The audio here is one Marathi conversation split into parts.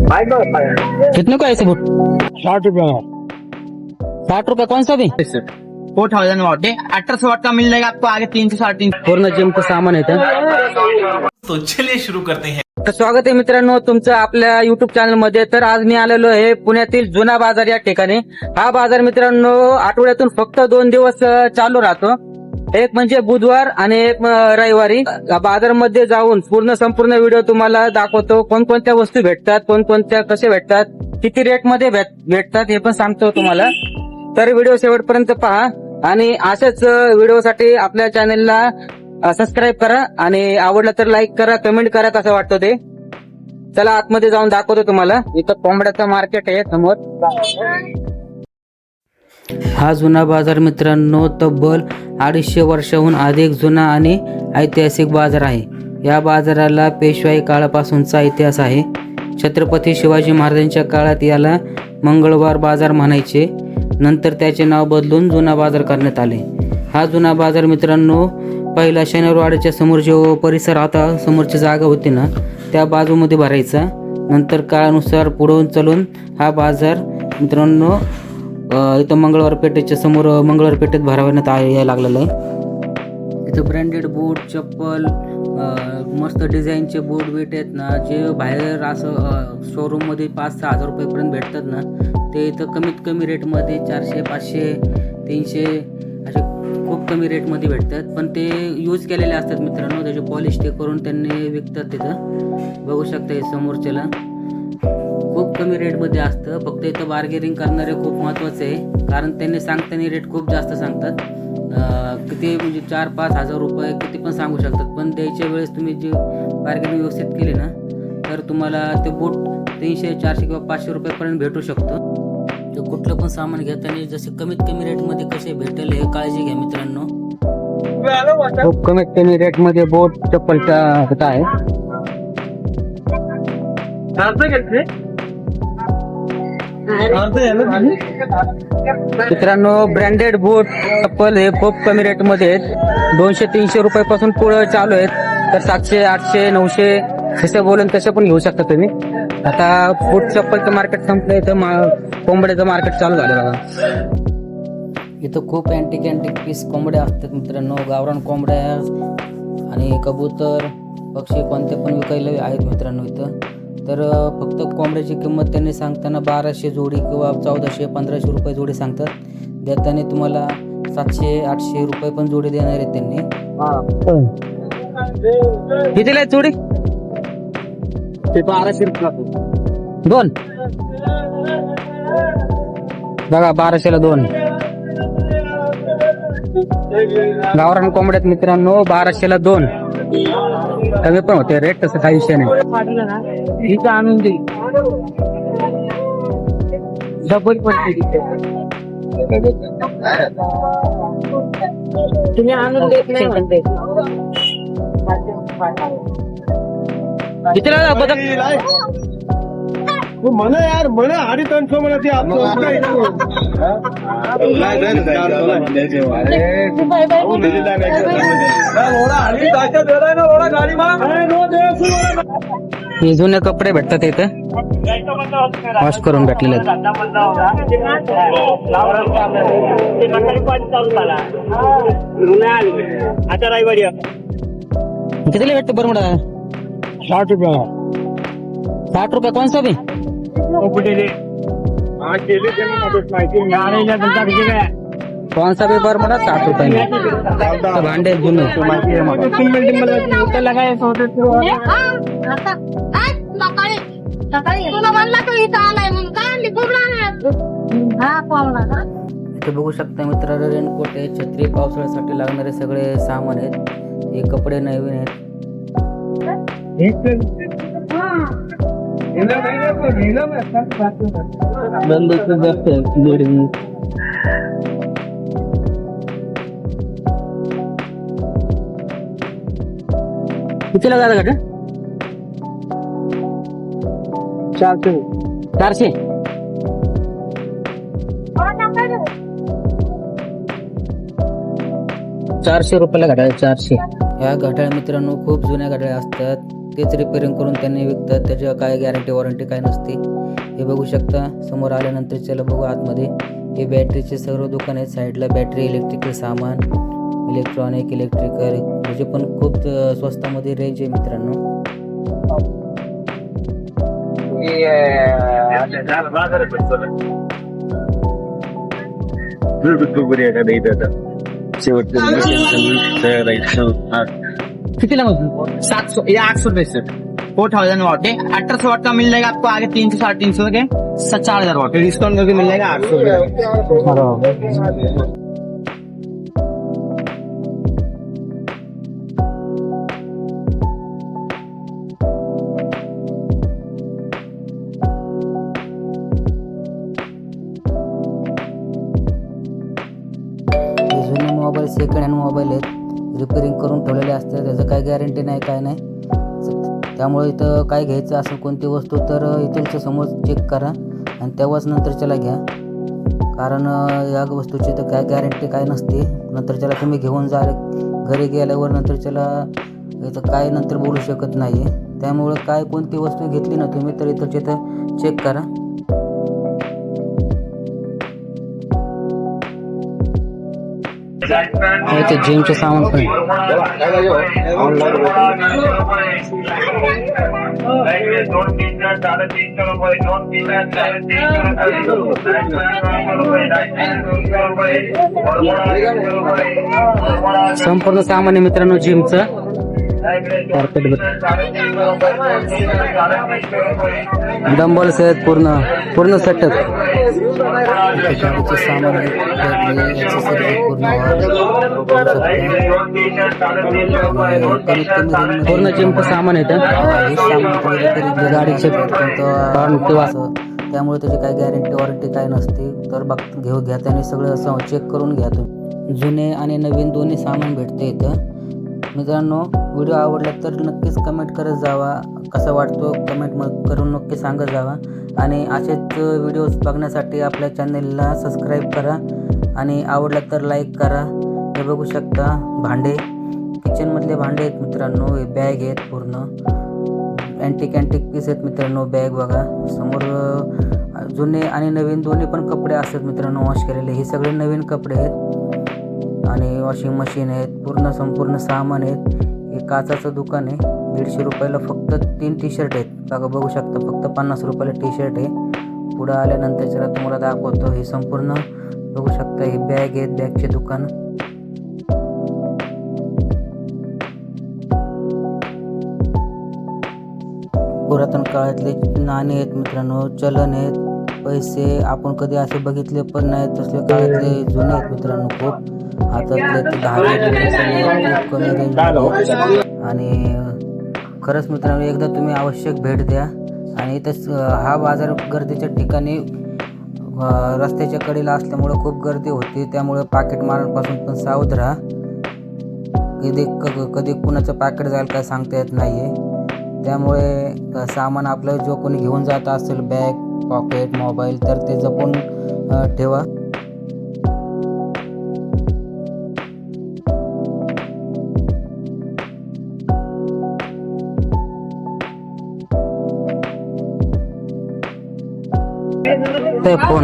कितने को ऐसे बूट? 60 रुपया 60 रुपए कौन सा भी? 4000 वॉट है, 1800 वॉट का मिल जाएगा आपको आगे 300 350। पूर्ण जिमचं सामान आहे तो चलिए शुरू करते हैं। तर स्वागत आहे मित्रांनो तुमचं आपल्या युट्यूब चॅनल मध्ये। तर आज मी आलेलो आहे पुण्यातील जुना बाजार या ठिकाणी। हा बाजार मित्रांनो आठवड्यातून फक्त 2 दिवस चालू राहतो, एक म्हणजे बुधवार आणि एक रविवारी। बाजारामध्ये जाऊन संपूर्ण व्हिडिओ तुम्हाला दाखवतो, कोणकोणत्या वस्तू भेटतात, कोणकोणत्या कसे भेटतात, किती रेट मध्ये भेटतात हे पण सांगतो तुम्हाला। तर व्हिडिओ शेवटपर्यंत पहा आणि अशाच व्हिडिओसाठी आपल्या चॅनलला सबस्क्राईब करा आणि आवडलं तर लाईक करा, कमेंट करा कसं वाटतं ते। चला आतमध्ये जाऊन दाखवतो तुम्हाला। इथं कोंबड्याचं मार्केट आहे समोर। हा जुना बाजार मित्रांनो तब्बल 250 वर्षाहून अधिक जुना आणि ऐतिहासिक बाजार आहे। या बाजाराला पेशवाई काळापासूनचा इतिहास आहे। छत्रपती शिवाजी महाराजांच्या काळात याला मंगळवार बाजार म्हणायचे, नंतर त्याचे नाव बदलून जुना बाजार करण्यात आले। हा जुना बाजार मित्रांनो पहिला शनिवारवाड्याच्या समोर जो परिसर आता समोरची जागा होती ना त्या बाजूमध्ये भरायचा, नंतर काळानुसार पुढून चालून हा बाजार मित्रांनो इथं मंगळवार पेठेच्या समोर मंगळवार पेठेत भरवण्यात यायला लागलेलं आहे। इथं ब्रँडेड बूट, चप्पल, मस्त डिझाईनचे बूट बीट आहेत ना, जे बाहेर असं शोरूम मध्ये 5-6 हजार रुपयेपर्यंत भेटतात ना, ते इथं कमीत कमी रेटमध्ये 400, 500, 300 असे खूप कमी रेटमध्ये भेटतात। पण ते यूज केलेले असतात मित्रांनो, त्याचे पॉलिश ते करून त्यांनी विकतात। तिथं बघू शकता हे समोरच्याला खूप कमी रेटमध्ये असतं। फक्त इथं बार्गेनिंग करणारे खूप महत्त्वाचे आहे, कारण त्यांनी सांगताना रेट खूप जास्त सांगतात। किती म्हणजे 4-5 हजार रुपये किती पण सांगू शकतात, पण द्यायच्या वेळेस तुम्ही जे बार्गेनिंग व्यवस्थित केली ना तर तुम्हाला ते बूट 300, 400 किंवा 500 रुपयेपर्यंत भेटू शकतो। तर कुठलं पण सामान घेताना जसे कमीत कमी रेटमध्ये कसे भेटेल हे काळजी घ्या मित्रांनो। खूप कमीत कमी रेटमध्ये बोट चप्पलचा होता आहे मित्रांनो। ब्रँडेड बूट चप्पल हे खूप कमी रेटमध्ये आहेत, 200-300 रुपयापासून पुढे चालू आहेत। तर 700, 800, 900 जसं बोलून तसं पण घेऊ शकता तुम्ही। आता बूट चप्पलचं मार्केट संपलं, तर कोंबड्याचं मार्केट चालू झालं बघा। इथं खूप अँटिक पीस कोंबड्या असतात मित्रांनो, गावरान कोंबड्या आणि कबूतर पक्षी कोणते पण विकायला आहेत मित्रांनो इथं। तर फक्त कोंबड्याची किंमत त्यांनी सांगताना 1200 जोडी किंवा 1400, 1500 रुपये जोडी सांगतात, देताना तुम्हाला 700, 800 रुपये पण जोडी देणार आहेत त्यांनी। कितीला आहे जोडी? ते 1200 रुपये दोन बघा, 1200ला 2 गावरान कोंबड्यात मित्रांनो 1200ला 2 कमी पण होते रेट, तसं काही विषय नाही। इथं आणून दे डबल पडते तुम्ही आणून देत नाही म्हणते। कितीला बदक म्हणा यार, म्हणा 350 म्हणा ते हे जुने कपडे भेटतात इथं, वॉश करून भेटलेले आहेत। कितीला भेटते बरमुडा? 60 रुपया 60 रुपये कौन सा भी? कौन सा भी बरमुडा 60 रुपये में। भांडे जुने इथे बघू शकता मित्रांनो, रेनकोट आहे, छत्री, पावसाळ्यासाठी लागणारे सगळे सामान आहेत। हे कपडे नवीन आहेत। किती लगा घट? 400 400 रुपयाला घड्याळ 400। या घड्याळ मित्रांनो खूप जुन्या घड्याळ असतात, तेच रिपेअरिंग करून त्यांनी विकतात. त्याच्या काय गॅरंटी वॉरंटी काय नसते. हे बघू शकता समोर आल्यानंतर चला बघू आतमध्ये. हे बॅटरीचे सर्व दुकान आहेत. साईडला बॅटरी, इलेक्ट्रिकल सामान, इलेक्ट्रॉनिक, इलेक्ट्रिकल म्हणजे पण खूप स्वस्तामध्ये रेंज आहे मित्रांनो. कितना 700 या 800 रुपए से 4000 वॉट है. 1800 वॉट का मिल जाएगा आपको आगे 300 350 के 4000 वॉट डिस्काउंट करके मिल जाएगा 800 रुपए. हे जुने मोबाईल सेकंड हँड मोबाईल आहेत. रिपेअरिंग करून ठेवलेले असतात. त्याचं काय गॅरंटी नाही काय नाही. त्यामुळे इथं काय घ्यायचं असेल कोणती वस्तू तर इथलच्या समोर चेक करा आणि तेव्हाच नंतरच्याला घ्या. कारण या वस्तूची तर काय गॅरंटी काय नसते. नंतरच्याला तुम्ही घेऊन जा घरी गेल्यावर नंतरच्याला इथं काय नंतर बोलू शकत नाही. त्यामुळं काय कोणती वस्तू घेतली ना तुम्ही तर इथं चेक करा. ते जिमचं सामान पण संपूर्ण सामान आहे मित्रांनो जिमचं. डंबल्स आहेत पूर्ण सेटअप. सामान पूर्ण जिमचं सामान आहे गाडीचे त्यामुळे त्याची काय गॅरंटी वॉरंटी काय नसते. तर घ्या त्यांनी सगळं असं चेक करून घ्या तुम्ही. जुने आणि नवीन दोन्ही सामान भेटते इथं मित्रांनो. व्हिडिओ आवडला तर नक्कीच कमेंट करत जावा. कसा वाटतो कमेंट करून नक्की सांगत जावा. आणि असेच व्हिडिओज बघण्यासाठी आपल्या चॅनलला सबस्क्राईब करा आणि आवडला तर लाईक करा. हे बघू शकता भांडे, किचनमधले भांडे आहेत मित्रांनो. हे बॅग आहेत पूर्ण अँटिक पीस आहेत मित्रांनो. बॅग बघा समोर. जुने आणि नवीन दोन्ही पण कपडे असतात मित्रांनो वॉश केलेले. हे सगळे नवीन कपडे आहेत आणि वॉशिंग मशीन आहेत. संपूर्ण सामान आहेत. हे काचाचं दुकान आहे. 150 रुपयाला फक्त 3 टी शर्ट आहेत बघा. बघू शकता फक्त 50 रुपयाला टी शर्ट आहे. पुढं आल्यानंतर जरा तुम्हाला दाखवतो. हे संपूर्ण बघू शकता. हे बॅग आहेत, बॅगचे दुकान. पुरातन काळातले नाणे आहेत मित्रांनो, चलन आहेत, पैसे आपण कधी असे बघितले पण नाहीत. तसले काळातले जुने आहेत मित्रांनो खूप. हातातले 10 खूप कमी रेंज. आणि खरंच मित्रांनो एकदा तुम्ही आवश्यक भेट द्या. आणि इथं हा बाजार गर्दीच्या ठिकाणी रस्त्याच्या कडेला असल्यामुळं खूप गर्दी होती. त्यामुळे पाकिट मारांपासून पण सावध राहा. कधी कुणाचं पाकिट जाईल काय सांगता येत नाही आहे. त्यामुळे सामान आपलं जो कोणी घेऊन जात असेल बॅग, पॉकेट, मोबाईल तर ते जपून ठेवा. ते फोन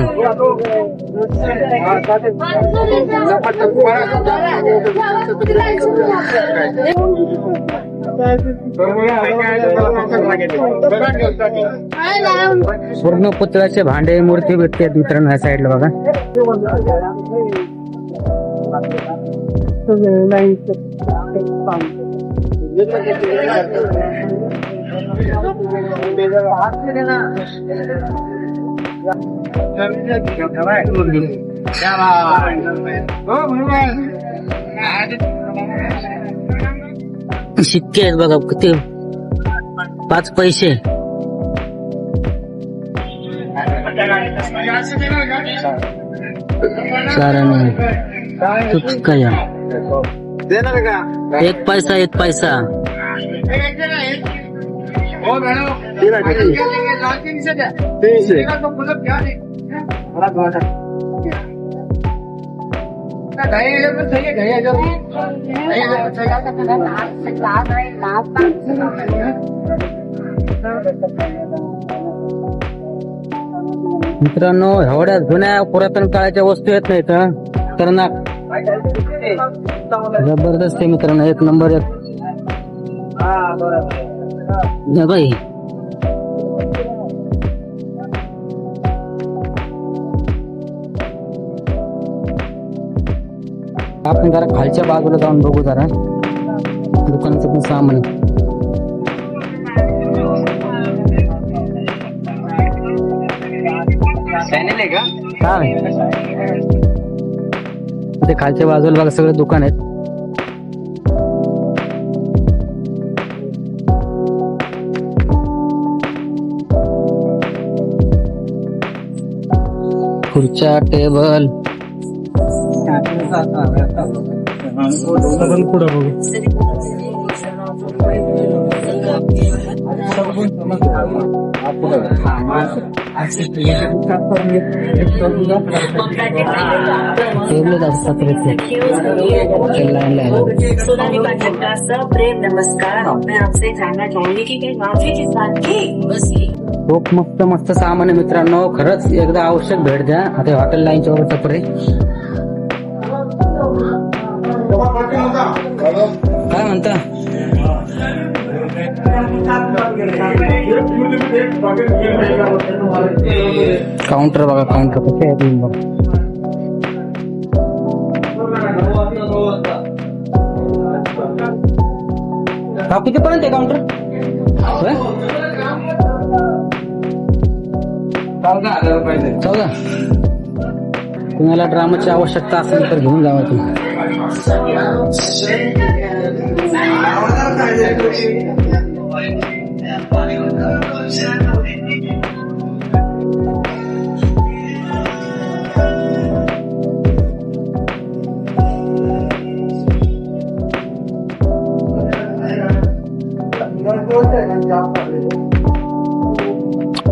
पूर्ण पुतळ्याचे भांडे, मूर्ती भेटते मित्रांनो ह्या साईडला बघा. शिक्के आहेत बघा किती. 5 पैसे. एक पैसा 1 पैसा. मित्रांनो एवढ्या जुन्या पुरातन काळाच्या वस्तू येत नाहीत तर ना जबरदस्त आहे मित्रांनो, एक नंबर एक. या बाई आपण जरा खालच्या बाजूला जाऊन बघू जरा दुकानाचं पण सामान. चॅनल आहे का? हा ते खालच्या बाजूला बघा सगळे दुकान आहेत. खुर्च्या टेबल पुढे बघू. टेबल असतात सोनाली पाठक का सप्रेम नमस्कार. मैं आपसे जानना चाहूंगी कि कहीं माफी के साथ की बस ये खूप मस्त मस्त सामान आहे मित्रांनो, खरंच एकदा आवश्यक भेट द्या. आता हॉटेल लाईनच्या वर टपरे काय म्हणता. काउंटर बघा, काउंटर कसे आहे तुम्ही बघा. कितीपर्यंत आहे काउंटर? 14. कुणाला ड्रामाची आवश्यकता असेल तर घेऊन जावा तुम्ही.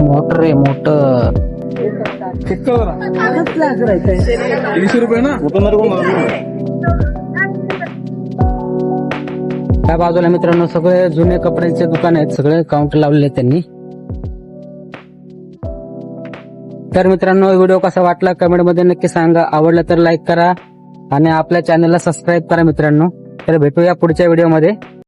मोटर आहे मोटर. 300 रुपये ना. त्या बाजूला मित्रांनो सगळे जुने कपड्यांचे दुकान आहेत, सगळे काउंटर लावलेले आहेत त्यांनी. तर मित्रांनो व्हिडिओ कसा वाटला कमेंट मध्ये नक्की सांगा. आवडला तर लाईक करा आणि आपल्या चॅनलला सबस्क्राईब करा मित्रांनो. तर भेटूया पुढच्या व्हिडिओमध्ये.